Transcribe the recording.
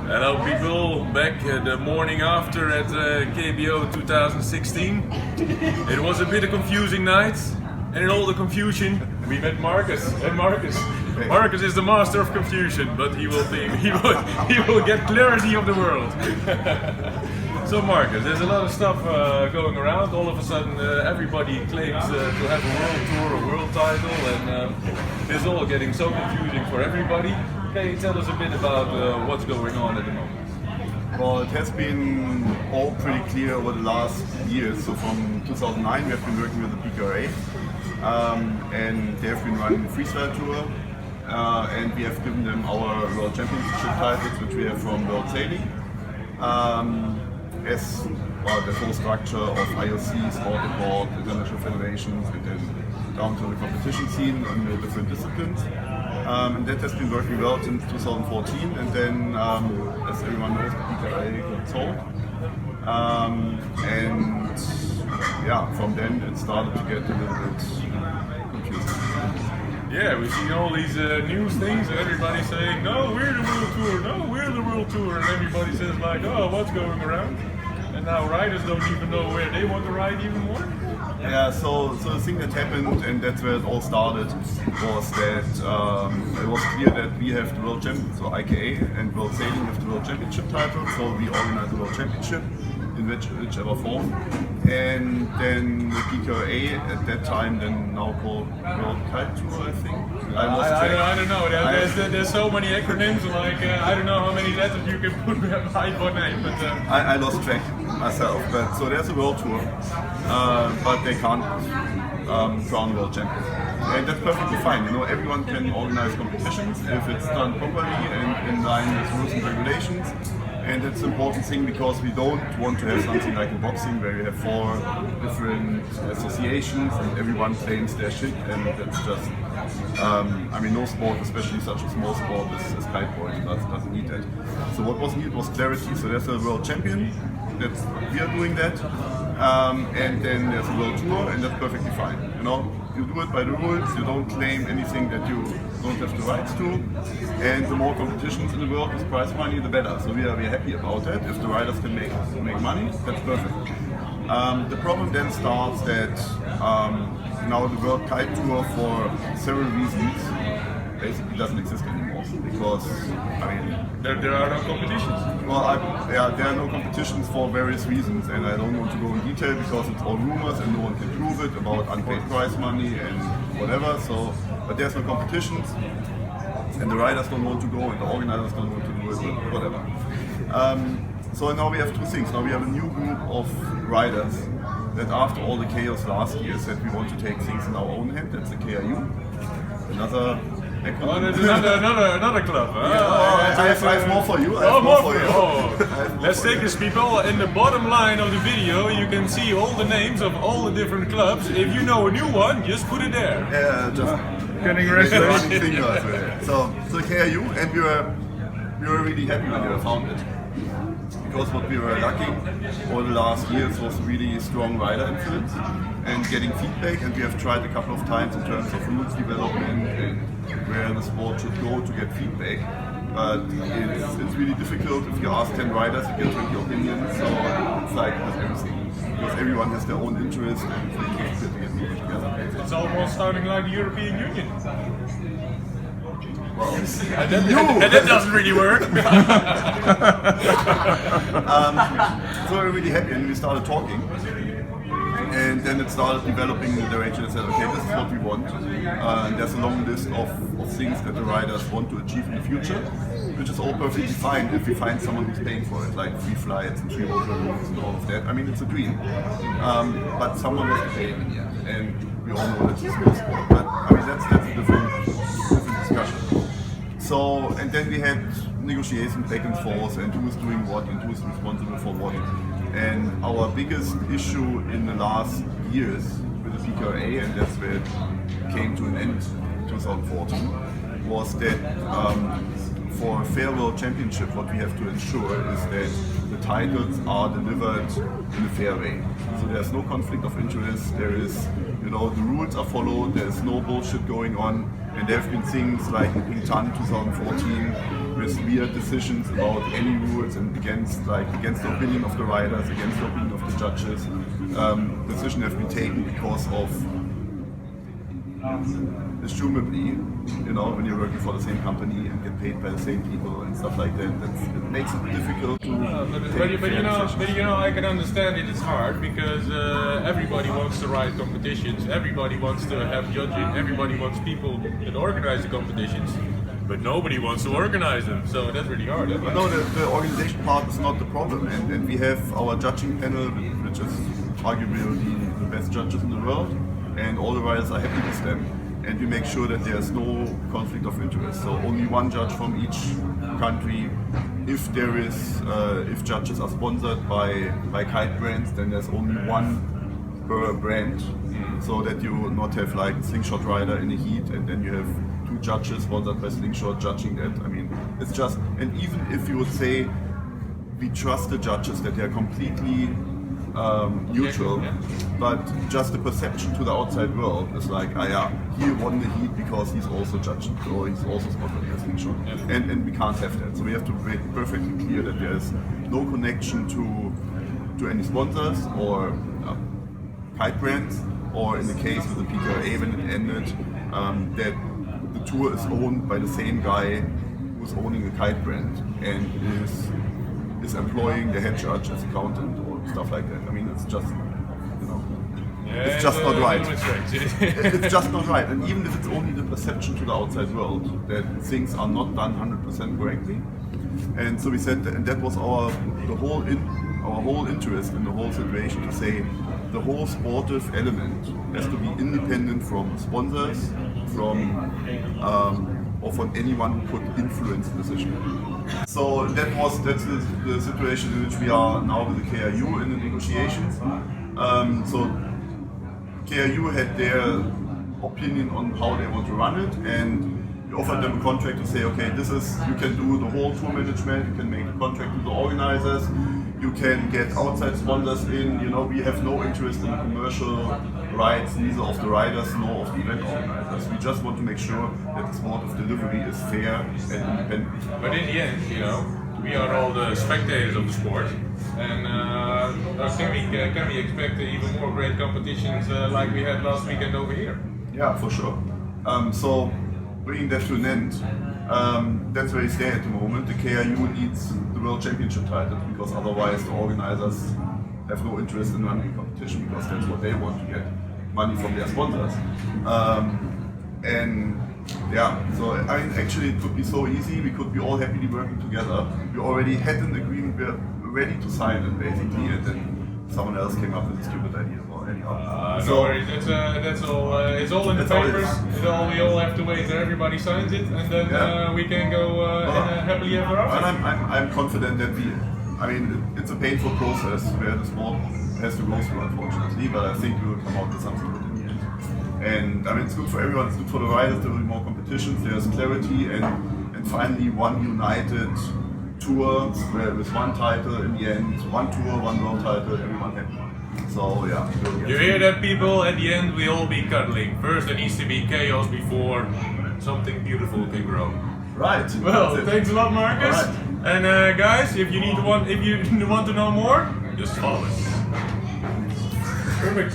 Hello people, back the morning after at KBO 2016. It was a bit of confusing night, and in all the confusion we met Markus. And Markus is the master of confusion, but he will get clarity of the world. So Markus, there's a lot of stuff going around. All of a sudden everybody claims to have a world tour, a world title, and it's all getting so confusing for everybody. Can you tell us a bit about what's going on at the moment? Well, it has been all pretty clear over the last years. So from 2009 we have been working with the PKRA, and they have been running the freestyle tour, and we have given them our World Championship titles, which we have from World Titel. As well, the whole structure of IOC, sport and board, international federations, and then down to the competition scene in the different disciplines. And that has been working well since 2014, and then, as everyone knows, the PKRA got sold. And yeah, from then it started to get a little bit confusing. Yeah, we see all these news things, and everybody saying, no, we're the world tour, no, we're the world tour, and everybody says like, oh, what's going around? And now riders don't even know where they want to ride even more. Yeah, so the thing that happened, and that's where it all started, was that it was clear that we have the World Championship, so IKA and World Sailing have the World Championship title, so we organize the World Championship in whichever form. And then the PKRA at that time, then now called World Kite Tour, I think. I don't know, there's so many acronyms, like I don't know how many letters you can put behind one name. But I lost track myself, but so there's a World Tour, but they can't crown World Champion. And that's perfectly fine, you know, everyone can organize competitions if it's done properly and in line with rules and regulations. And it's an important thing because we don't want to have something like in boxing where you have 4 different associations and everyone claims their shit, and that's just, I mean, no sport, especially such a small sport as kiteboarding, doesn't need that. So what was needed was clarity. So there's a world champion, we are doing that, and then there's a world tour, and that's perfectly fine. You know, you do it by the rules, you don't claim anything that you don't have the rights to, and the more competitions in the world with prize money, the better. So we are happy about that. If the riders can make money, that's perfect. The problem then starts that now the World Kite Tour, for several reasons, basically doesn't exist anymore, because I mean there are no competitions. Well, there are no competitions for various reasons, and I don't want to go in detail because it's all rumors and no one can prove it about unpaid prize money and whatever. So, but there's no competitions, and the riders don't want to go, and the organizers don't want to do it, whatever. So now we have 2 things. Now we have a new group of riders that, after all the chaos last year, said we want to take things in our own hand. That's the KRU. Another. Oh, there's another club. Huh? I have more for you. More for you. Oh. Let's take this, people. In the bottom line of the video, you can see all the names of all the different clubs. If you know a new one, just put it there. Yeah, just getting ready. So KRU, and we were really happy when we were founded. Because what we were lacking over the last years was really strong rider influence and getting feedback, and we have tried a couple of times in terms of rules development and where the sport should go to get feedback. But it's really difficult. If you ask 10 riders, you get 20 opinions, so it's like with everything. Because everyone has their own interest and it's really difficult to get people together. It's almost sounding like the European Union. Well, and that doesn't really work. So we're really happy, and we started talking, and then it started developing in the direction and said, okay, this is what we want. And there's a long list of things that the riders want to achieve in the future, which is all perfectly fine if we find someone who's paying for it, like free flights and free hotel rooms and all of that. I mean, it's a dream, but someone has to pay in the end, and we all know that's a small sport. But I mean, that's a different discussion. So, and then we had negotiations back and forth, and who is doing what and who is responsible for what. And our biggest issue in the last years with the PKRA, and that's where it came to an end in 2014, was that for a fair world championship, what we have to ensure is that the titles are delivered in a fair way. So there's no conflict of interest, there is, you know, the rules are followed, there's no bullshit going on, and there have been things like in Tan 2014 with weird decisions about any rules and against the opinion of the riders, against the opinion of the judges. Decisions have been taken because of, assumably, when you're working for the same company and get paid by the same people and stuff like that, it makes it difficult to. I can understand it. It's hard because everybody wants to ride competitions. Everybody wants to have judging. Everybody wants people that organize the competitions. But nobody wants to organize them, so that's really hard. No, the organization part is not the problem, and we have our judging panel, which is arguably the best judges in the world, and all the riders are happy with them. And we make sure that there's no conflict of interest. So only one judge from each country. If there is, if judges are sponsored by kite brands, then there's only one per brand, so that you not have like a slingshot rider in a heat, and then you have two judges sponsored by Slingshot judging that. I mean, it's just, and even if you would say we trust the judges that they are completely neutral, but just the perception to the outside world is like, he won the heat because he's also judging, or he's also sponsored by Slingshot, and we can't have that. So we have to make perfectly clear that there is no connection to any sponsors or kite brands, or in the case with the PKRA when it ended, that the tour is owned by the same guy who's owning a kite brand and is employing the head judge as accountant or stuff like that. I mean, it's just, it's just not right. It's just not right. And even if it's only the perception to the outside world that things are not done 100% correctly. And so we said, and that was our whole interest in the whole situation, to say the whole sportive element has to be independent from sponsors, or from anyone who could influence the decision. So that's the situation in which we are now with the KRU in the negotiations. So KRU had their opinion on how they want to run it, and we offered them a contract to say, okay, you can do the whole tour management, you can make a contract with the organizers, you can get outside sponsors in, we have no interest in commercial rights, neither of the riders nor of the event organizers. We just want to make sure that the sport of delivery is fair and independent. But in the end, we are all the spectators of the sport, and can we expect even more great competitions like we had last weekend over here? Yeah, for sure. So bringing that to an end, that's where we stay at the moment. The KRU needs the World Championship title, because otherwise the organizers have no interest in running the competition, because that's what they want to get money from their sponsors. So I mean, actually it could be so easy. We could be all happily working together. We already had an agreement, we're ready to sign it basically, and then someone else came up with a stupid idea. No worries, that's all. It's all in the papers. We all have to wait till everybody signs it, and then we can go happily ever after. And I'm confident that it's a painful process where the sport has to go through, unfortunately, but I think we will come out with something good in the end. And I mean, it's good for everyone. It's good for the riders. There will be more competitions. There's clarity, and finally one united tour with one title in the end. One tour, one world title. Everyone happy. So yeah. You hear that, people? At the end, we'll all be cuddling. First, there needs to be chaos before something beautiful can grow. Right. Well, thanks a lot, Markus. Right. And guys, if you want to know more, just follow us. Perfect.